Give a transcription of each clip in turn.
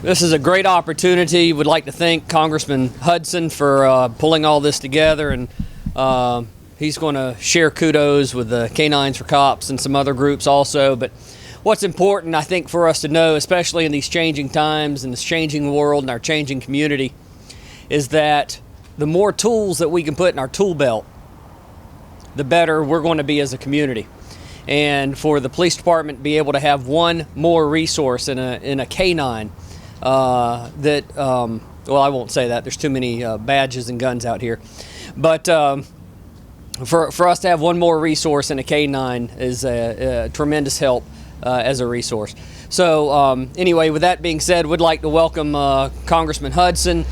This is a great opportunity. Would like to thank Congressman Hudson for pulling all this together, and he's going to share kudos with the Canines for Cops and some other groups also. But what's important, I think, for us to know, especially in these changing times and this changing world and our changing community, is that the more tools that we can put in our tool belt, the better we're going to be as a community. And for the police department to be able to have one more resource in a canine well, I won't say that. There's too many badges and guns out here. But for us to have one more resource in a canine is a tremendous help as a resource. So anyway, with that being said, would like to welcome Congressman Hudson.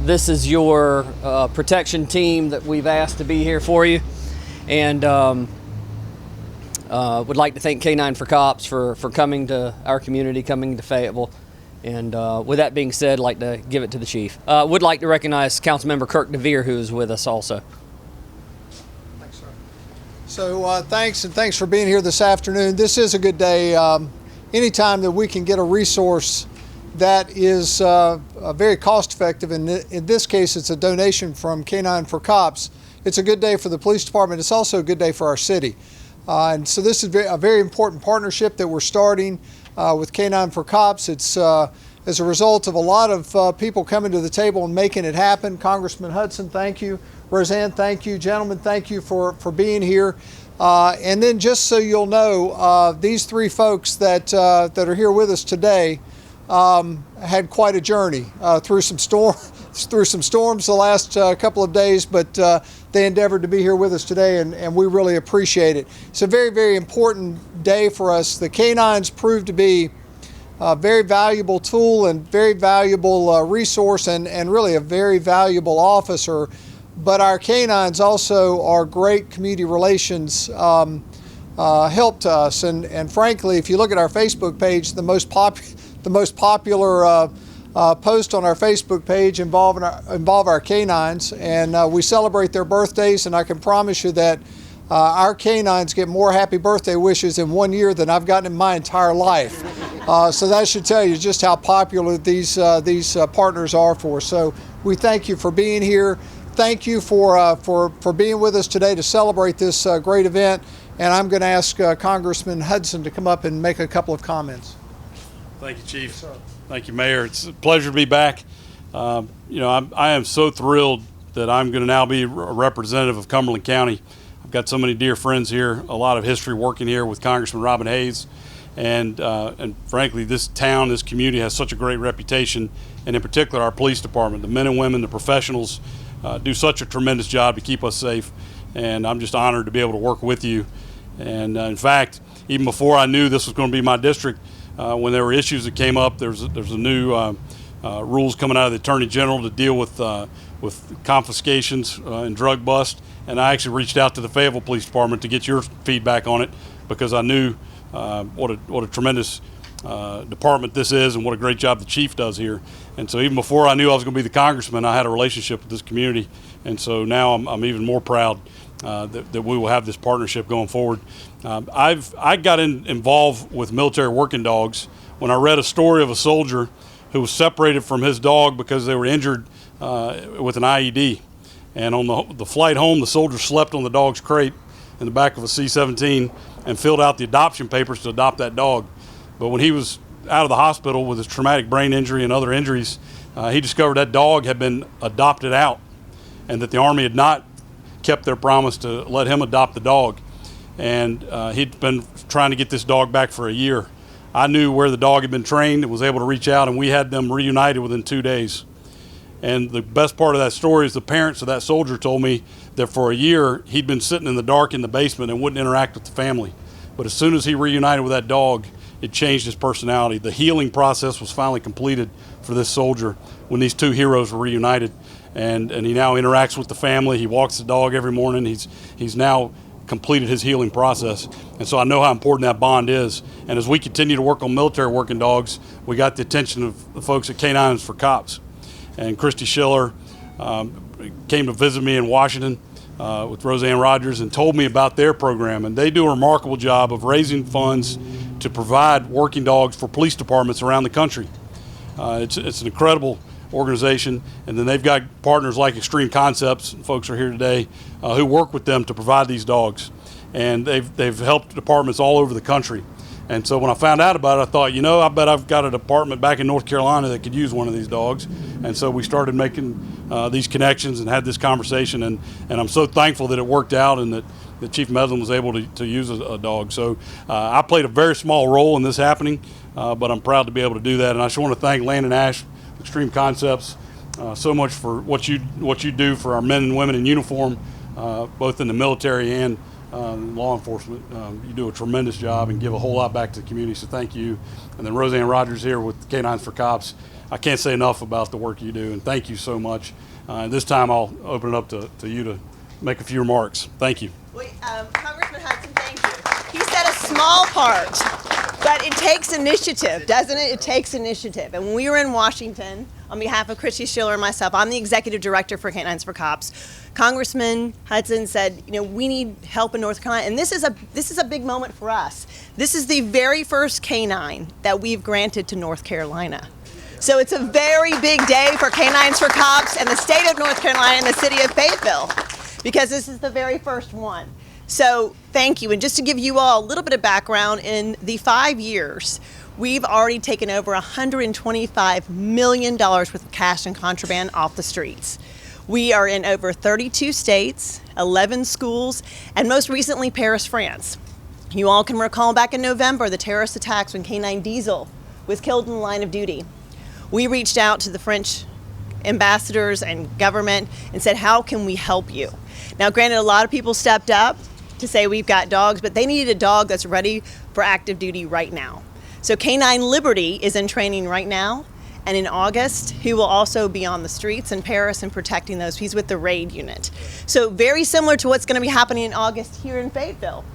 This is your protection team that we've asked to be here for you. And would like to thank K94COPs for coming to our community, coming to Fayetteville. And with that being said, I'd like to give it to the chief. Would like to recognize Councilmember Kirk DeVere, who is with us also. Thanks, sir. So thanks for being here this afternoon. This is a good day. Anytime that we can get a resource that is very cost effective, and in this case it's a donation from K94COPs, it's a good day for the police department. It's also a good day for our city. And so this is a very important partnership that we're starting with K94COPs. It's as a result of a lot of people coming to the table and making it happen. Congressman Hudson, thank you. Roseanne, thank you. Gentlemen, thank you for being here. And then just so you'll know, these three folks that are here with us today had quite a journey through some storms the last couple of days, but they endeavored to be here with us today, and we really appreciate it. It's a very, very important day for us. The canines proved to be a very valuable tool and very valuable resource, and really a very valuable officer. But our canines also are great community relations help to us. And frankly, if you look at our Facebook page, the most popular post on our Facebook page involve our canines, and we celebrate their birthdays, and I can promise you that our canines get more happy birthday wishes in 1 year than I've gotten in my entire life. So that should tell you just how popular these partners are for us. So we thank you for being here. Thank you for being with us today to celebrate this great event, and I'm going to ask Congressman Hudson to come up and make a couple of comments. Thank you, Chief. Yes, thank you, Mayor. It's a pleasure to be back. I am so thrilled that I'm going to now be a representative of Cumberland County. I've got so many dear friends here, a lot of history working here with Congressman Robin Hayes, and frankly, this town, this community has such a great reputation, and in particular, our police department, the men and women, the professionals, do such a tremendous job to keep us safe, and I'm just honored to be able to work with you. And in fact, even before I knew this was going to be my district, when there were issues that came up, there's a new rules coming out of the Attorney General to deal with confiscations and drug bust, and I actually reached out to the Fayetteville Police Department to get your feedback on it, because I knew what a tremendous department this is and what a great job the chief does here. And so even before I knew I was going to be the congressman, I had a relationship with this community, and so now I'm even more proud that we will have this partnership going forward. I got involved with military working dogs when I read a story of a soldier who was separated from his dog because they were injured with an IED. And on the flight home, the soldier slept on the dog's crate in the back of a C-17 and filled out the adoption papers to adopt that dog. But when he was out of the hospital with his traumatic brain injury and other injuries, he discovered that dog had been adopted out, and that the Army had not kept their promise to let him adopt the dog. And he'd been trying to get this dog back for a year. I knew where the dog had been trained and was able to reach out, and we had them reunited within 2 days. And the best part of that story is the parents of that soldier told me that for a year he'd been sitting in the dark in the basement and wouldn't interact with the family. But as soon as he reunited with that dog, it changed his personality. The healing process was finally completed for this soldier when these two heroes were reunited. And he now interacts with the family. He walks the dog every morning. He's now completed his healing process. And so I know how important that bond is. And as we continue to work on military working dogs, we got the attention of the folks at K94COPs. And Christy Schiller came to visit me in Washington with Roseanne Rogers and told me about their program. And they do a remarkable job of raising funds to provide working dogs for police departments around the country. It's an incredible organization, and then they've got partners like Extreme Concepts, folks are here today, who work with them to provide these dogs, and they've helped departments all over the country. And so when I found out about it, I thought, I bet I've got a department back in North Carolina that could use one of these dogs. And so we started making these connections and had this conversation, and I'm so thankful that it worked out and that Chief Medlin was able to use a dog. So I played a very small role in this happening, but I'm proud to be able to do that. And I just want to thank Landon Ash, Extreme Concepts, so much for what you do for our men and women in uniform, both in the military and law enforcement. You do a tremendous job and give a whole lot back to the community, so thank you. And then Roseanne Rogers here with Canines for Cops. I can't say enough about the work you do, and thank you so much. And this time I'll open it up to you to make a few remarks. Thank you. Wait, Congressman Hudson, thank you. He said a small part, but it takes initiative, doesn't it? It takes initiative. And when we were in Washington, on behalf of Christy Schiller and myself, I'm the executive director for Canines for Cops. Congressman Hudson said, we need help in North Carolina, and this is a big moment for us. This is the very first canine that we've granted to North Carolina. So it's a very big day for Canines for Cops and the state of North Carolina and the city of Fayetteville, because this is the very first one. So thank you. And just to give you all a little bit of background, in the 5 years, we've already taken over $125 million worth of cash and contraband off the streets. We are in over 32 states, 11 schools, and most recently Paris, France. You all can recall back in November the terrorist attacks when K9 Diesel was killed in the line of duty. We reached out to the French ambassadors and government and said, how can we help you? Now, granted, a lot of people stepped up to say we've got dogs, but they needed a dog that's ready for active duty right now. So K9 Liberty is in training right now, and in August, he will also be on the streets in Paris and protecting those. He's with the RAID unit. So very similar to what's going to be happening in August here in Fayetteville.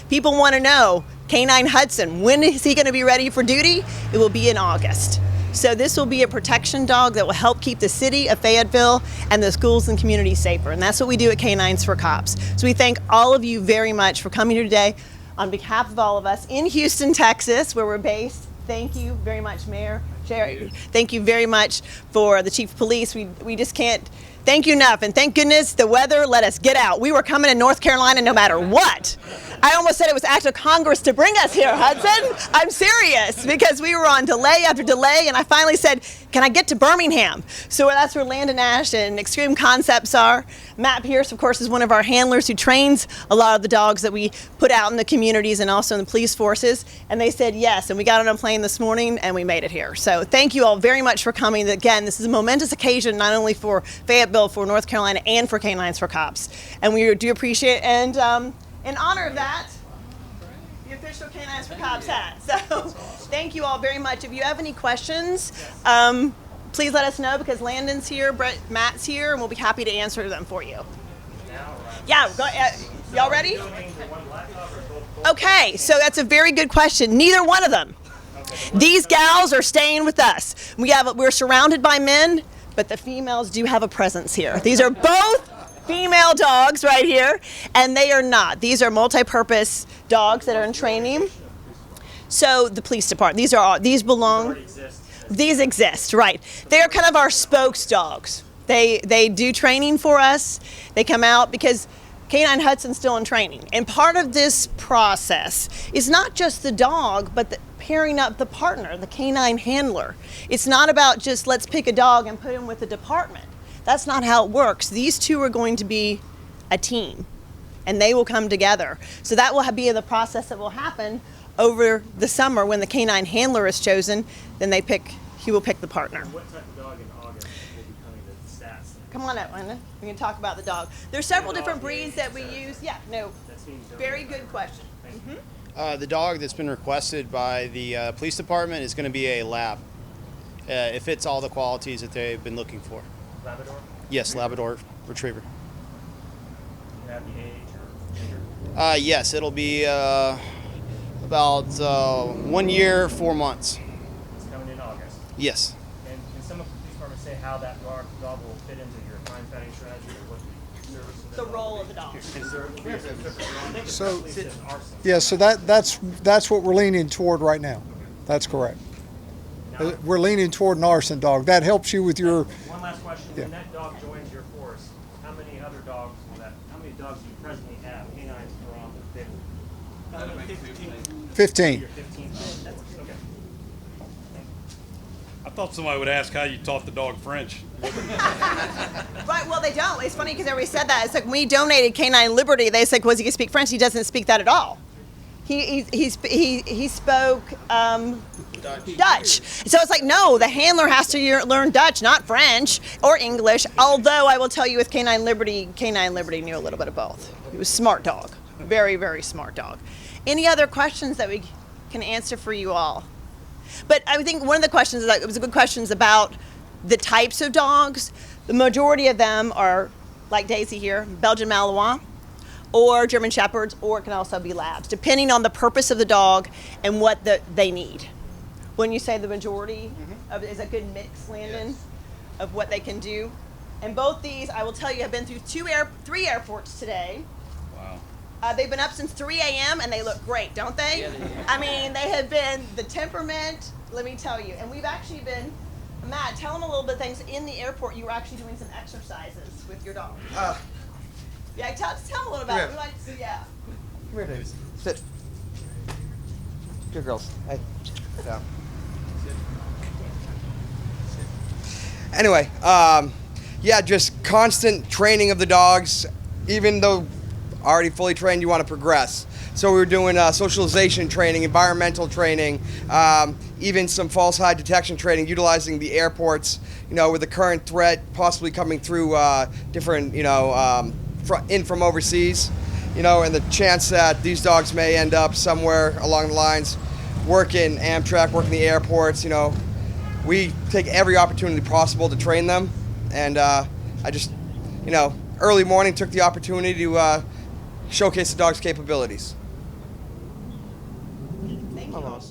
People want to know, K9 Hudson, when is he going to be ready for duty? It will be in August. So this will be a protection dog that will help keep the city of Fayetteville and the schools and communities safer. And that's what we do at Canines for Cops. So we thank all of you very much for coming here today on behalf of all of us in Houston, Texas, where we're based. Thank you very much, Mayor. Sherry. Thank you very much for the Chief of Police. We just can't thank you enough. And thank goodness the weather let us get out. We were coming to North Carolina no matter what. I almost said it was act of Congress to bring us here, Hudson. I'm serious, because we were on delay after delay, and I finally said, can I get to Birmingham? So that's where Landon Ash and Extreme Concepts are. Matt Pierce, of course, is one of our handlers who trains a lot of the dogs that we put out in the communities and also in the police forces. And they said yes, and we got on a plane this morning and we made it here. So thank you all very much for coming. Again, this is a momentous occasion, not only for Fayetteville, for North Carolina, and for Canines for Cops. And we do appreciate it. And in honor of that, the official Canines for Cops hat. So thank you all very much. If you have any questions, please let us know, because Landon's here, Matt's here, and we'll be happy to answer them for you. Yeah, y'all ready? Okay, so that's a very good question. Neither one of them. These gals are staying with us. We're surrounded by men, but the females do have a presence here. These are both female dogs right here, and they are not. These are multi-purpose dogs that are in training. So the police department, these exist, right. They are kind of our spokes dogs. They do training for us. They come out because K9 Hudson's still in training. And part of this process is not just the dog, but pairing up the partner, the canine handler. It's not about just let's pick a dog and put him with the department. That's not how it works. These two are going to be a team, and they will come together. So that will be the process that will happen over the summer when the canine handler is chosen. Then he will pick the partner. What type of dog in August will be coming to the stats? Come on up, Linda. We can talk about the dog. There's several different breeds that we use. Yeah, no, very good question. The dog that's been requested by the police department is going to be a lab. It fits all the qualities that they've been looking for. Labrador? Yes, Labrador Retriever. You have the age or gender? Yes, it'll be about 1 year, 4 months. It's coming in August. Yes. And can some of the police department say how that dog will fit into your crime fighting strategy, or what service? The role of the dog. So, yeah, so that's what we're leaning toward right now. That's correct. We're leaning toward an arson dog. That helps you with your. One last question. Yeah. When that dog joins your force, how many other dogs how many dogs do you presently have, canines from Fayetteville? 15. You're 15. Okay. I thought somebody would ask how you taught the dog French. Right, well, they don't. It's funny because everybody said that. It's like when we donated Canine Liberty, they said, was he going to speak French? He doesn't speak that at all. He spoke Dutch. So it's like, no, the handler has to learn Dutch, not French or English. Although I will tell you with Canine Liberty knew a little bit of both. He was a smart dog. Very, very smart dog. Any other questions that we can answer for you all? But I think one of the questions, it was a good questions about the types of dogs. The majority of them are, like Daisy here, Belgian Malinois, or German Shepherds, or it can also be Labs, depending on the purpose of the dog and what they need. When you say the majority, is a good mix, Landon, yes, of what they can do. And both these, I will tell you, have been through 3 airports today. Wow. They've been up since 3 a.m. and they look great, don't they? Yeah, they do. I mean, they have been the temperament, let me tell you. And we've actually been, Matt, tell them a little bit of things. In the airport, you were actually doing some exercises with your dog. Yeah, tell them a little about it. We like to see, yeah. Come here, David. Sit. Good girls. Hey. Down. Anyway, yeah, just constant training of the dogs. Even though already fully trained, you want to progress. So we were doing socialization training, environmental training, even some false hide detection training, utilizing the airports, with the current threat possibly coming through different, in from overseas, and the chance that these dogs may end up somewhere along the lines, working Amtrak, working the airports, we take every opportunity possible to train them. And I just, early morning took the opportunity to showcase the dog's capabilities. Thank you.